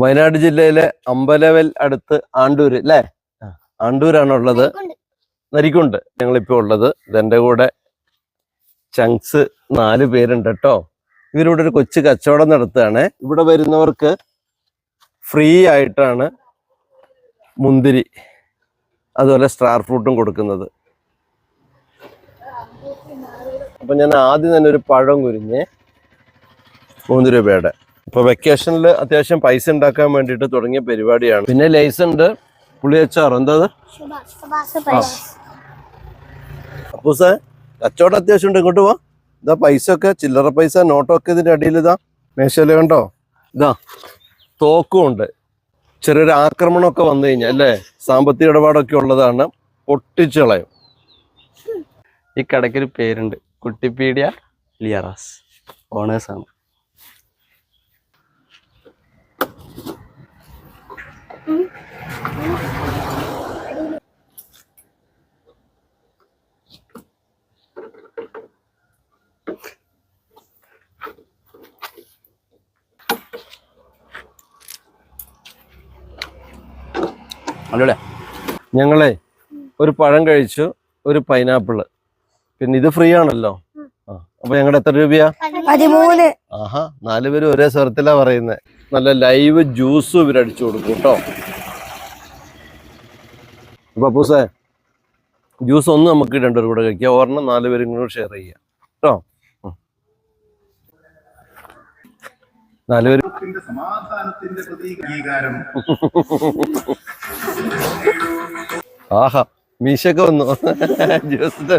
വയനാട് ജില്ലയിലെ അമ്പലവൽ അടുത്ത് ആണ്ടൂര് അല്ലേ? ആണ്ടൂരാണുള്ളത്. നരിക്കുണ്ട് ഞങ്ങളിപ്പോ ഉള്ളത്. ഇതെന്റെ കൂടെ ചങ്സ് 4 പേരുണ്ട് കേട്ടോ. ഇവരിവിടെ ഒരു കൊച്ചു കച്ചവടം നടത്തുകയാണ്. ഇവിടെ വരുന്നവർക്ക് ഫ്രീ ആയിട്ടാണ് മുന്തിരി അതുപോലെ സ്റ്റാർ ഫ്രൂട്ടും കൊടുക്കുന്നത്. അപ്പൊ ഞാൻ ആദ്യം തന്നെ ഒരു പഴം കുരിഞ്ഞ് 3 രൂപയുടെ. ഇപ്പൊ വെക്കേഷനിൽ അത്യാവശ്യം പൈസ ഉണ്ടാക്കാൻ വേണ്ടിയിട്ട് തുടങ്ങിയ പരിപാടിയാണ്. പിന്നെ ലൈസ് ഉണ്ട്, പുളിയച്ചാർ. എന്താ അപ്പൂസേ, കച്ചവടം അത്യാവശ്യം ഉണ്ട്. ഇങ്ങോട്ട് പോവാ. ഇതാ പൈസ ഒക്കെ, ചില്ലറ പൈസ നോട്ടൊക്കെ ഇതിന്റെ അടിയിൽ ഇതാ മേശയില് കണ്ടോ. ഇതാ തോക്കും ഉണ്ട്. ചെറിയൊരു ആക്രമണമൊക്കെ വന്നു കഴിഞ്ഞാൽ അല്ലേ, സാമ്പത്തിക ഇടപാടൊക്കെ ഉള്ളതാണ്, പൊട്ടിച്ചു കളയും. ഈ കടയ്ക്കൊരു പേരുണ്ട്, കുട്ടിപ്പീഡിയ ലിയറാസ്. ഓണേഴ്സ് ആണ്. അല്ലേ, ഞങ്ങളെ ഒരു പഴം കഴിച്ചു, ഒരു പൈനാപ്പിള്, പിന്നെ ഇത് ഫ്രീ ആണല്ലോ. അപ്പൊ ഞങ്ങളുടെ എത്ര രൂപയാ? 13. ആഹാ, 4 പേരും ഒരേ സ്വരത്തിലാ പറയുന്നത്. നല്ല ലൈവ് ജ്യൂസും ഇവരടിച്ചു കൊടുക്കും കേട്ടോ. അപ്പൊ അപ്പൂസേ, ജ്യൂസ് ഒന്ന് നമുക്ക് 2 പേരും കൂടെ കഴിക്കാം, ഒരെണ്ണം 4 പേരും കൂടെ ഷെയർ ചെയ്യാം കേട്ടോ. 4 പേരും. ആഹാ, മീശൊക്കെ വന്നു ജ്യൂസ്.